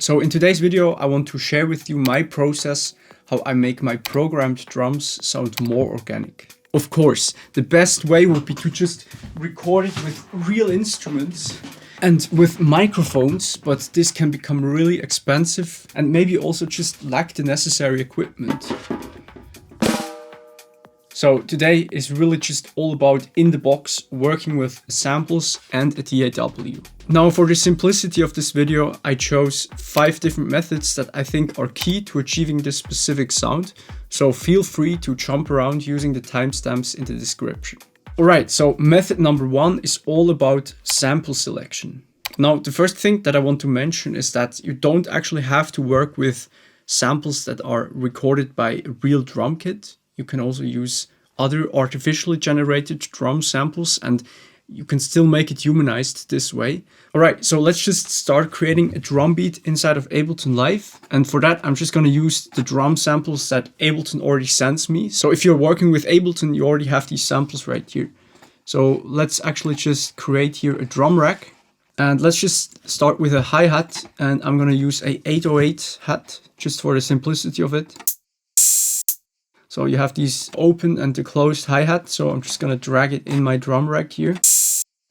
So in today's video, I want to share with you my process, how I make my programmed drums sound more organic. Of course, the best way would be to just record it with real instruments and with microphones, but this can become really expensive and maybe also just lack the necessary equipment. So today is really just all about in the box working with samples and a DAW. Now for the simplicity of this video, I chose 5 different methods that I think are key to achieving this specific sound. So feel free to jump around using the timestamps in the description. Alright, so method number 1 is all about sample selection. Now the first thing that I want to mention is that you don't actually have to work with samples that are recorded by a real drum kit. You can also use other artificially generated drum samples and you can still make it humanized this way. Alright, so let's just start creating a drum beat inside of Ableton Live. And for that, I'm just going to use the drum samples that Ableton already sends me. So if you're working with Ableton, you already have these samples right here. So let's actually just create here a drum rack. And let's just start with a hi-hat. And I'm going to use a 808 hat just for the simplicity of it. So you have these open and the closed hi-hat. So I'm just going to drag it in my drum rack here.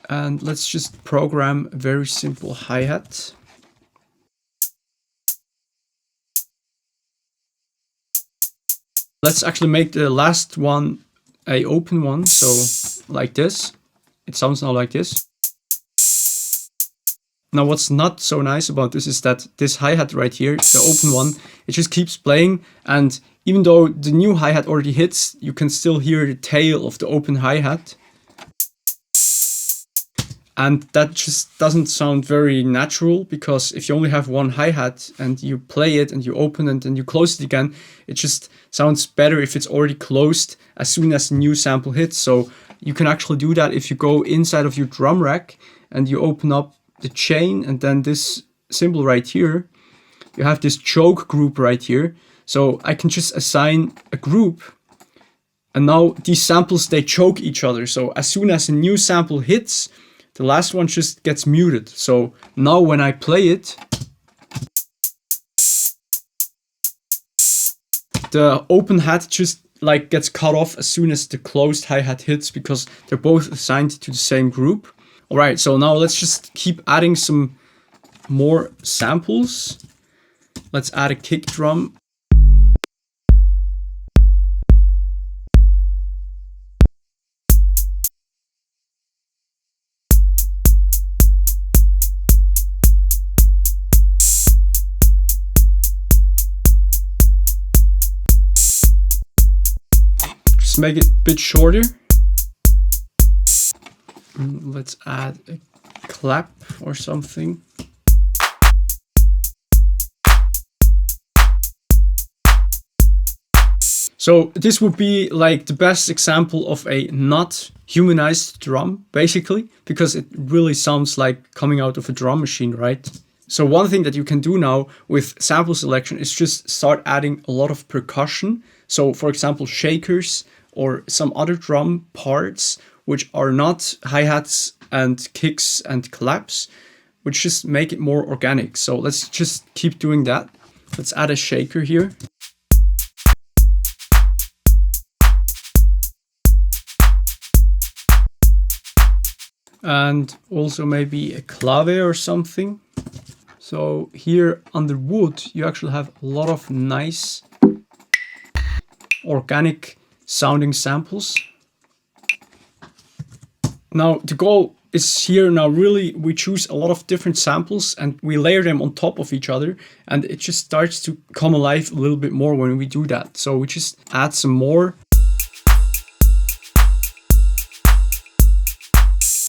And let's just program a very simple hi-hat. Let's actually make the last one an open one. So like this. It sounds now like this. Now what's not so nice about this is that this hi-hat right here, the open one, it just keeps playing, and even though the new hi-hat already hits, you can still hear the tail of the open hi-hat. And that just doesn't sound very natural, because if you only have one hi-hat and you play it and you open it and you close it again, it just sounds better if it's already closed as soon as the new sample hits. So you can actually do that if you go inside of your drum rack and you open up the chain and then this symbol right here, you have this choke group right here. So I can just assign a group, and now these samples, they choke each other. So as soon as a new sample hits, the last one just gets muted. So now when I play it, the open hat just like gets cut off as soon as the closed hi-hat hits, because they're both assigned to the same group. Alright, so now let's just keep adding some more samples. Let's add a kick drum. Just make it a bit shorter. Let's add a clap or something. So this would be like the best example of a not humanized drum, basically, because it really sounds like coming out of a drum machine, right? So one thing that you can do now with sample selection is just start adding a lot of percussion. So for example, shakers or some other drum parts which are not hi-hats and kicks and claps, which just make it more organic. So let's just keep doing that. Let's add a shaker here. And also maybe a clave or something. So here under wood, you actually have a lot of nice organic sounding samples. Now the goal is here now really we choose a lot of different samples and we layer them on top of each other, and it just starts to come alive a little bit more when we do that. So we just add some more.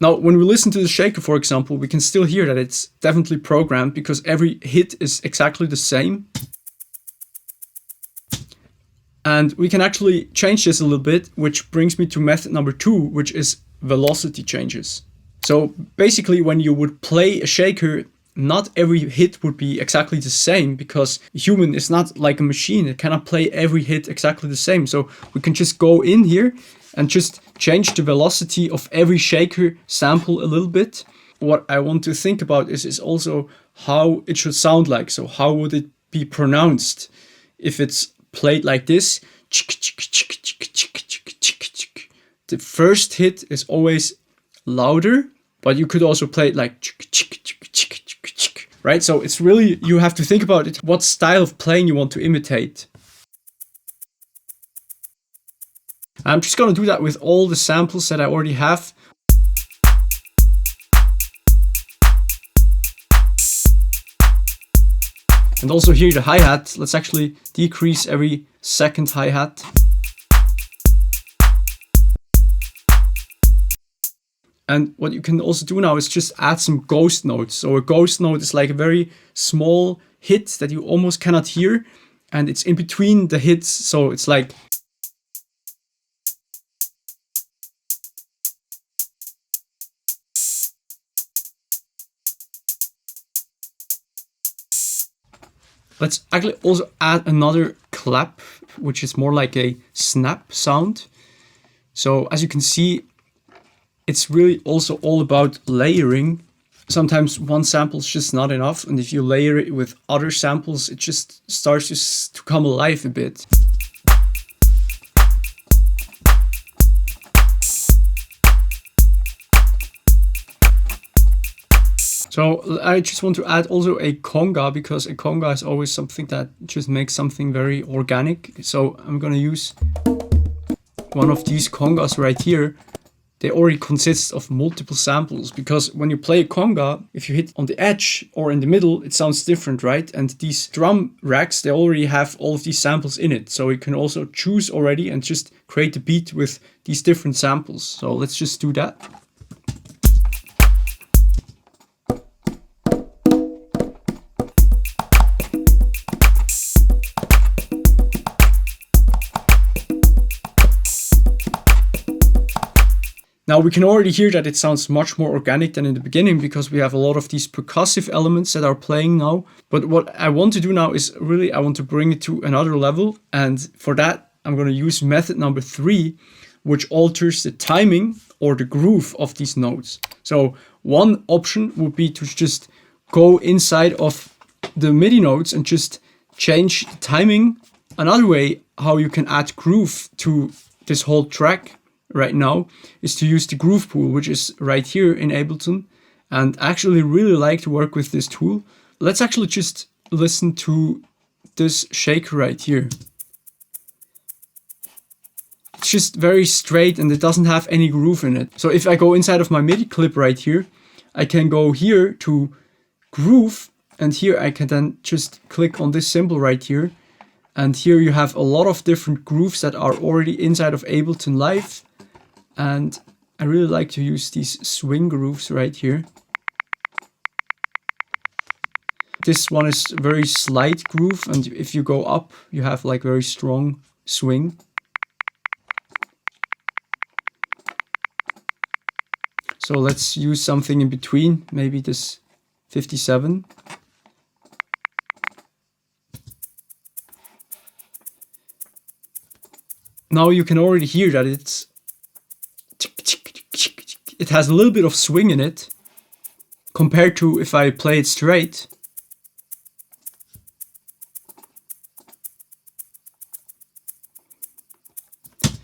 Now when we listen to the shaker, for example, we can still hear that it's definitely programmed because every hit is exactly the same. And we can actually change this a little bit, which brings me to method number 2, which is velocity changes. So basically when you would play a shaker, not every hit would be exactly the same, because a human is not like a machine. It cannot play every hit exactly the same. So we can just go in here and just change the velocity of every shaker sample a little bit. what I want to think about is also how it should sound like. So how would it be pronounced if it's played like this? The first hit is always louder, but you could also play it like, right? So it's really, you have to think about it, what style of playing you want to imitate. I'm just gonna do that with all the samples that I already have. And also here the hi-hat, let's actually decrease every second hi-hat. And what you can also do now is just add some ghost notes. So a ghost note is like a very small hit that you almost cannot hear, and it's in between the hits, so it's like, let's actually also add another clap, which is more like a snap sound. So as you can see, it's really also all about layering. Sometimes one sample is just not enough, and if you layer it with other samples, it just starts to come alive a bit. So I just want to add also a conga, because a conga is always something that just makes something very organic. So I'm gonna use one of these congas right here. They already consist of multiple samples, because when you play a conga, if you hit on the edge or in the middle, it sounds different, right? And these drum racks, they already have all of these samples in it. So you can also choose already and just create a beat with these different samples. So let's just do that. Now we can already hear that it sounds much more organic than in the beginning, because we have a lot of these percussive elements that are playing now. But what I want to do now is really, I want to bring it to another level. And for that, I'm going to use method number 3, which alters the timing or the groove of these notes. So one option would be to just go inside of the MIDI notes and just change the timing. Another way how you can add groove to this whole track right now is to use the groove pool, which is right here in Ableton, and I actually really like to work with this tool. Let's actually just listen to this shaker right here. It's just very straight and it doesn't have any groove in it. So if I go inside of my MIDI clip right here, I can go here to groove, and here I can then just click on this symbol right here, and here you have a lot of different grooves that are already inside of Ableton Live. And I really like to use these swing grooves right here. This one is very slight groove, and if you go up, you have like very strong swing. So let's use something in between, maybe this 57. Now you can already hear that it has a little bit of swing in it compared to if I play it straight.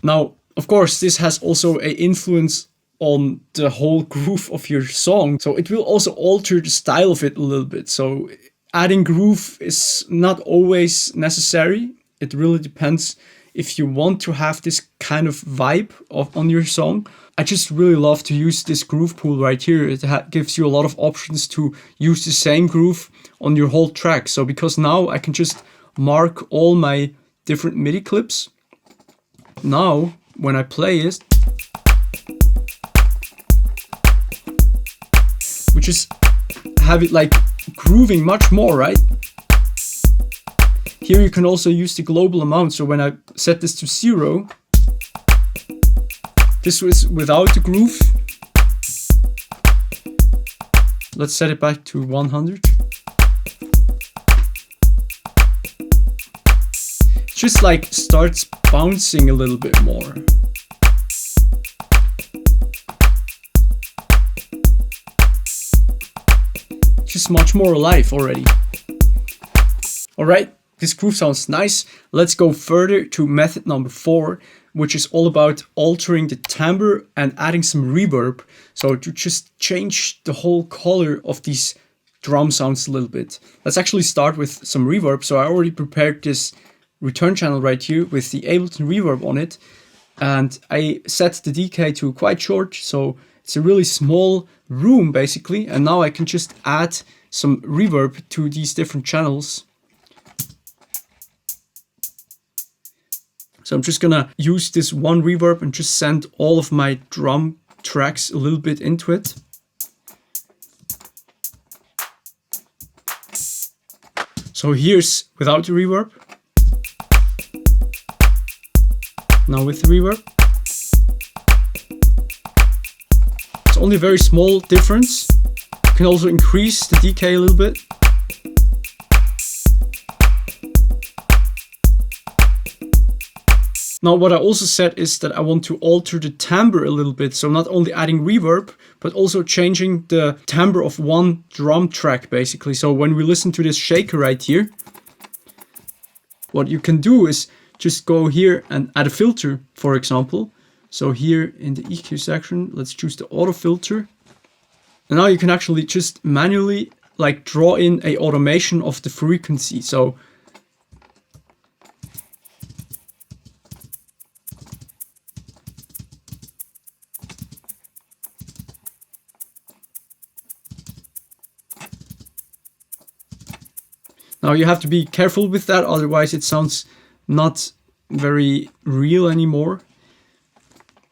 Now, of course, this has also an influence on the whole groove of your song. So it will also alter the style of it a little bit. So adding groove is not always necessary. It really depends if you want to have this kind of vibe on your song. I just really love to use this groove pool right here. It gives you a lot of options to use the same groove on your whole track. So because now I can just mark all my different MIDI clips. Now, when I play it, we just have it like grooving much more, right? Here you can also use the global amount. So when I set this to 0, this was without the groove. Let's set it back to 100. It just like starts bouncing a little bit more. just much more alive already. Alright, this groove sounds nice. Let's go further to method number 4, which is all about altering the timbre and adding some reverb. So to just change the whole color of these drum sounds a little bit. Let's actually start with some reverb. So I already prepared this return channel right here with the Ableton reverb on it. And I set the decay to quite short. So it's a really small room basically. And now I can just add some reverb to these different channels. So I'm just gonna use this one reverb and just send all of my drum tracks a little bit into it. So here's without the reverb. Now with the reverb. It's only a very small difference. You can also increase the decay a little bit. Now what I also said is that I want to alter the timbre a little bit. So not only adding reverb, but also changing the timbre of one drum track basically. So when we listen to this shaker right here, what you can do is just go here and add a filter, for example. So here in the EQ section, let's choose the auto filter. And now you can actually just manually like draw in a automation of the frequency. So now you have to be careful with that, otherwise it sounds not very real anymore.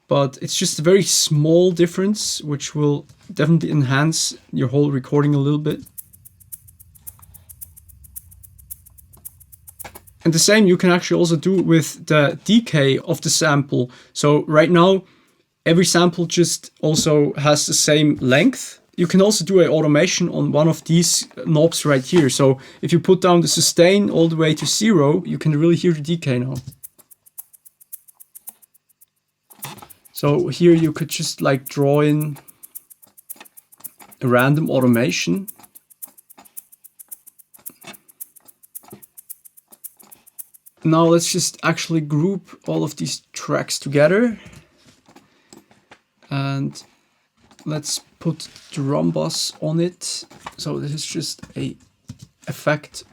But it's just a very small difference, which will definitely enhance your whole recording a little bit. And the same you can actually also do with the decay of the sample. So right now, every sample just also has the same length. You can also do an automation on one of these knobs right here. So if you put down the sustain all the way to 0, you can really hear the decay now. So here you could just like draw in a random automation. Now let's just actually group all of these tracks together. And let's put drum bass on it. So this is just a effect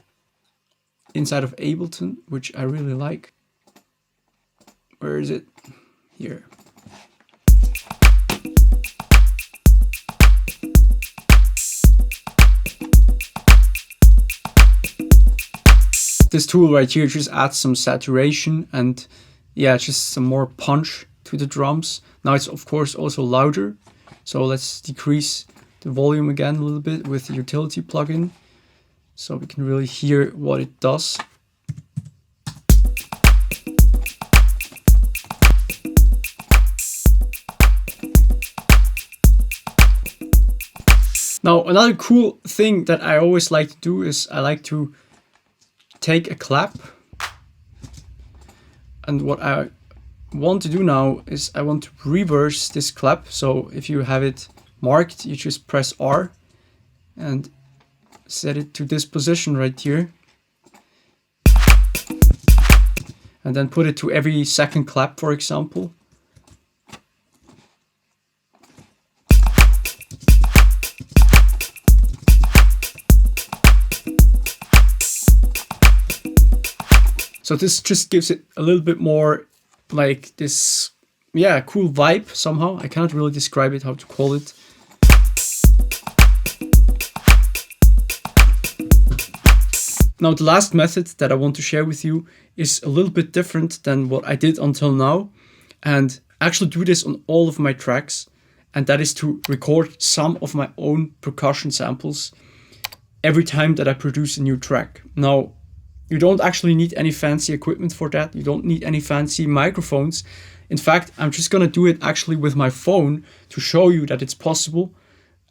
inside of Ableton, which I really like. Where is it? Here. This tool right here just adds some saturation and yeah, just some more punch to the drums. Now it's of course also louder. So let's decrease the volume again a little bit with the utility plugin, so we can really hear what it does. Now another cool thing that I always like to do is I like to take a clap, and what I want to do now is I want to reverse this clap. So if you have it marked, you just press R and set it to this position right here, and then put it to every second clap, for example. So this just gives it a little bit more like this, yeah, cool vibe somehow. I can't really describe it, how to call it. Now the last method that I want to share with you is a little bit different than what I did until now, and I actually do this on all of my tracks, and that is to record some of my own percussion samples every time that I produce a new track. Now, you don't actually need any fancy equipment for that. You don't need any fancy microphones. In fact, I'm just gonna do it actually with my phone to show you that it's possible.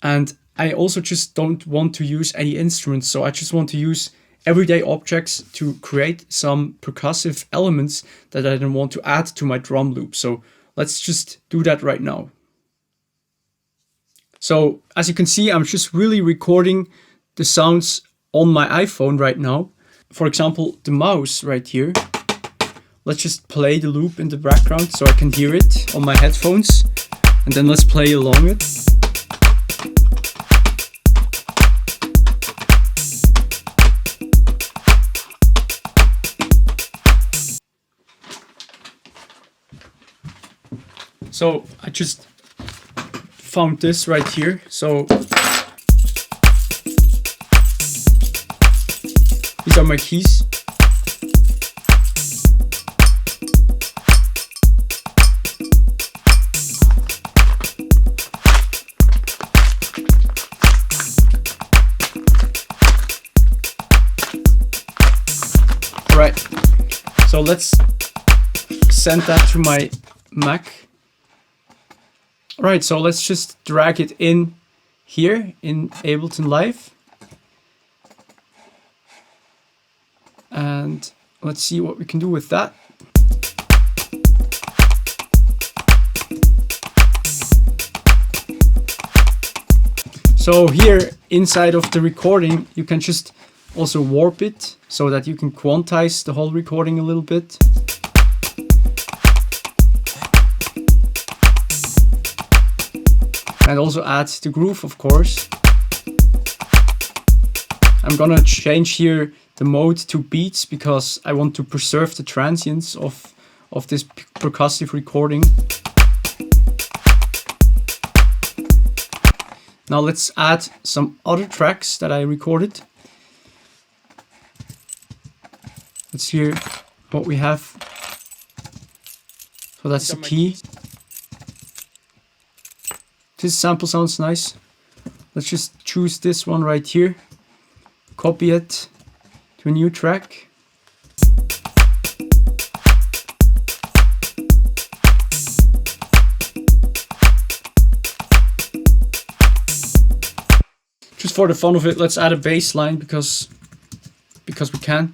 And I also just don't want to use any instruments. So I just want to use everyday objects to create some percussive elements that I then want to add to my drum loop. So let's just do that right now. So as you can see, I'm just really recording the sounds on my iPhone right now. For example, the mouse right here. Let's just play the loop in the background so I can hear it on my headphones. And then let's play along it. So I just found this right here. So these are my keys. All right, so let's send that to my Mac. All right, so let's just drag it in here in Ableton Live. And let's see what we can do with that. So here inside of the recording, you can just also warp it so that you can quantize the whole recording a little bit. And also add the groove, of course. I'm gonna change here the mode to beats because I want to preserve the transients of this percussive recording. Now let's add some other tracks that I recorded. Let's hear what we have. So that's the key. This sample sounds nice. Let's just choose this one right here. Copy it to a new track. Just for the fun of it, let's add a bass line because we can.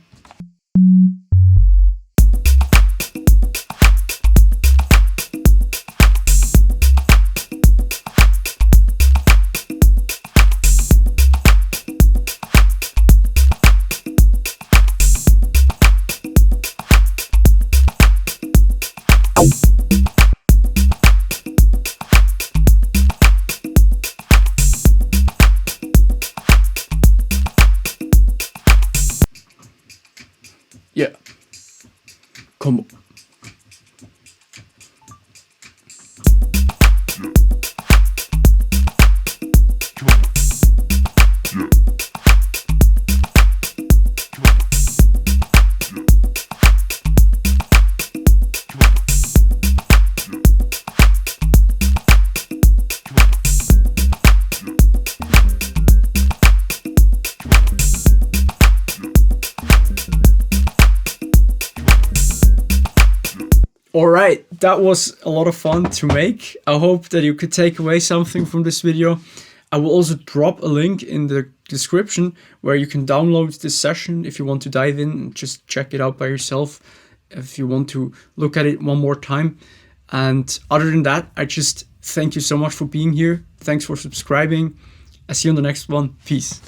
Yeah. Come on. Alright, that was a lot of fun to make. I hope that you could take away something from this video. I will also drop a link in the description where you can download this session if you want to dive in and just check it out by yourself, if you want to look at it one more time. And other than that, I just thank you so much for being here. Thanks for subscribing. I see you on the next one. Peace.